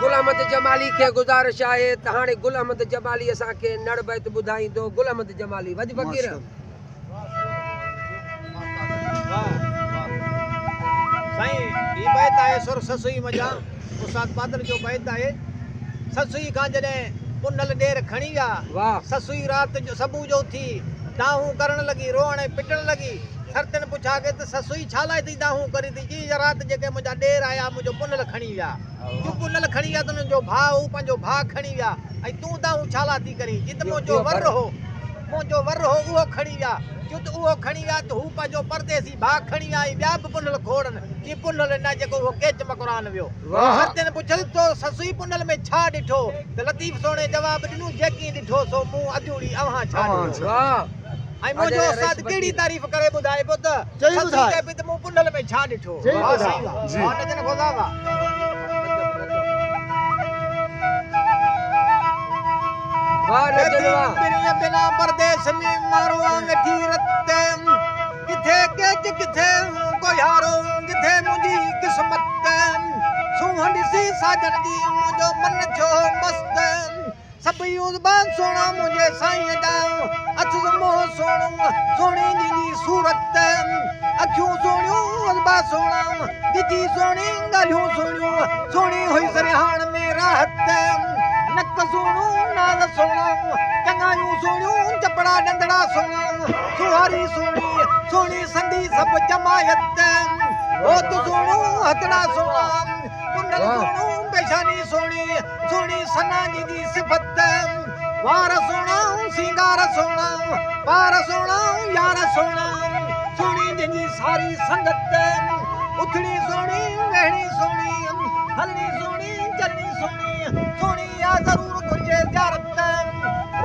गुल अहमद जमाली के गुजारिश आहे त हाणे गुल अहमद जमाली असांखे नड़ बैत ॿुधाईंदो। गुल अहमद जमाली वज फ़क़ीर। साईं ही बैत आहे सुर ससुई मजा उस्ताद बादल जो बैत आहे। ससुई खां जॾहिं पुनल ॾेर खणी विया, वाह ससुई रात जो सबू जो थी दाहूं करण लगी, रोअण पिटण लगी। सरतन पुछा के त ससुई छा लाइ थी दाहूं करी थी? जी रात जेके मुंहिंजा ॾेर आया मुंहिंजो पुनल खणी विया। तूं पुनल खणी विया त हुनजो भाउ पंहिंजो भाउ खणी विया ऐं तूं दाहूं छा लाइ थी करी? जित मुंहिंजो वर हो उहो खणी विया। जुत उहो खणी विया त हू पंहिंजो परदेसी भाउ खणी विया ऐं ॿिया बि पुनल खोड़नि की पुनल न जेको उहो केच मकरान वियो। सरतन पुछल तो ससुई पुनल में छा ॾिठो? त लतीफ़ सोणे जवाब ॾिनो जेकी ॾिठो सो मूं अधूरी अव्हां छा ॾिठो? ऐं मुंहिंजो उस्ताद कहिड़ी तारीफ़ करे ॿुधाए पोइ त ससुई चए पई त मूं पुनल में छा ॾिठो? वाह साईं वाह नजन ख़ुदा वाह। बिना परदेस में मारो वेठी रते किथे केच किथे कोई हारो किथे मुंहिंजी किस्मत सूंह ॾिसी साजन जी मुंहिंजो मन थियो मस्त सभु यूज़बान सोना मुंहिंजे साईं जा अच मोह सोणो सोणी जी सूरत अखियूं सोणियूं अज़बा सोना ॾिठी सोणी ॻाल्हियूं सोणियूं सोणी हुई सरिहाण में राहत नक सोणो नाल सोणा चङायूं सोणियूं चपड़ा डंदड़ा सोणा सुहारी सोणी सोणी संदी सभु जमायत होत सोणो हथड़ा सोणा कुंडल सोणो पेशानी सोणी सोणी सना जी सिफत वार सोणा सिंगार सोणा पार सोणा यार सोणा सोणी जी सारी संगत उथड़ी सोणी वेहणी सोणी हलनी सोणी चलनी सोणी सोणी या ज़रूर घुर्जे ज़ियारत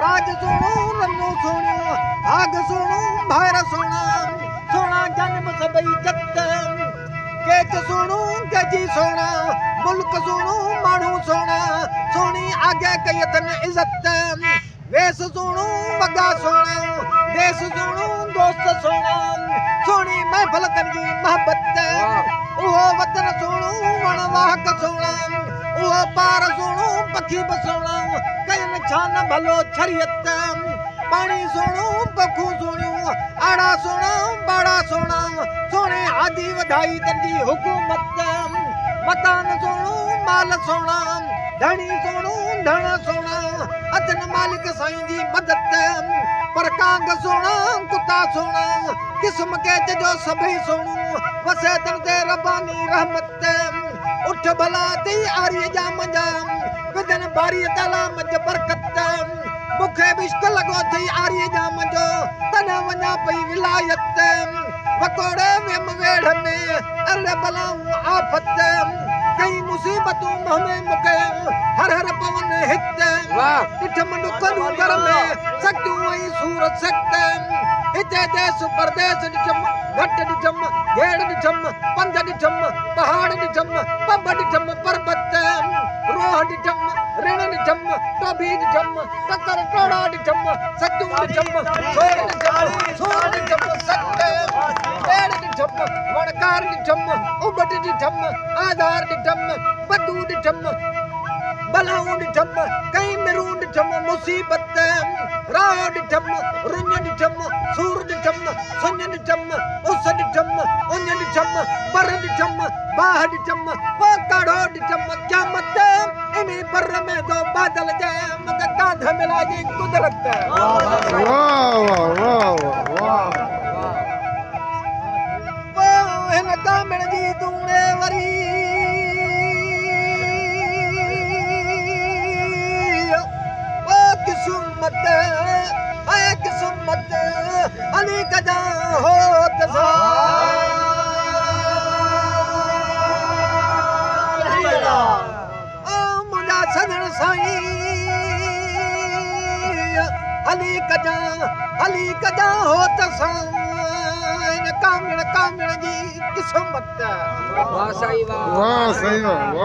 राज सोणो रनो सोणियो भाग सोणो भायर सोणा सोणा जन्म सभई जत केच सोणो गजी सोणा मुल्क सोणो माण्हू सोणा सोणी आगे कई अथनि इज़त वेस सोणो वॻा सोणा देस सोणो दोस्त सोणा सोणी महफ़िल जी मोहबत उहो वतन सोणो वण वाहक सोणा उहो पार सोणो पखी बि सोणा कयनि छा न भलो छरियत पाणी सोणो पखूं सोणियूं आड़ा सोणा बाड़ा सोणा सोणे आदि वधाई तंहिंजी हुकूमत मकान सोणो माल सोणा धणी सोणो धण सोणा अथनि मालिक साईं जी मदद पर कांग सोणा कुता सोणा किस्म केच जो सभई सोणो वसे तन ते रबानी रहमत उठ भला थी आरी जा मंजा विदन बारी ताला मज बरकत मूंखे बि इश्क लॻो थी आरी जा मंजो तॾहिं वञा पई विलायत वकोड़े वियम वेड़ में अल बलाऊं आफ़त कई मुसीबतूं में मूंखे हर हर पवन हित ॾिठम ॾुखियूं घर में सकियूं ऐं सूर सख़्त हिते देश परदेस ॾिठम घट ॾिठम घेड़ ॾिठम पंध ॾिठम पहाड़ ॾिठम पब ॾिठम पर्बत रोह ॾिठम ऋण ॾिठम टोभी ॾिठम टकर टोड़ा ॾिठम सकियूं ॾिठम सूर ॾिठम सख़्त पेड़ ॾिठम वणकार ॾिठम उबट ॾिठम आधार ॾिठम बदू ॾिठम बलाऊं ॾिठम कई मिरूं ॾिठम मुसीबत राह ॾिठम रुञ ॾिठम सूर ॾिठम सुञ ॾिठम उस ॾिठम उञ ॾिठम बर ॾिठम बाह ॾिठम काढ़ो ॾिठम क़यामत इन बर में दो बादल जे मूंखे कांध मिलाइजी कुदरत। हिन कामिण जी तूणे वरी किस्मत अली कजा हो मुंहिंजा सजण साईं अली कजा हो कामिण जी किस्मत। वाह साईं वाह।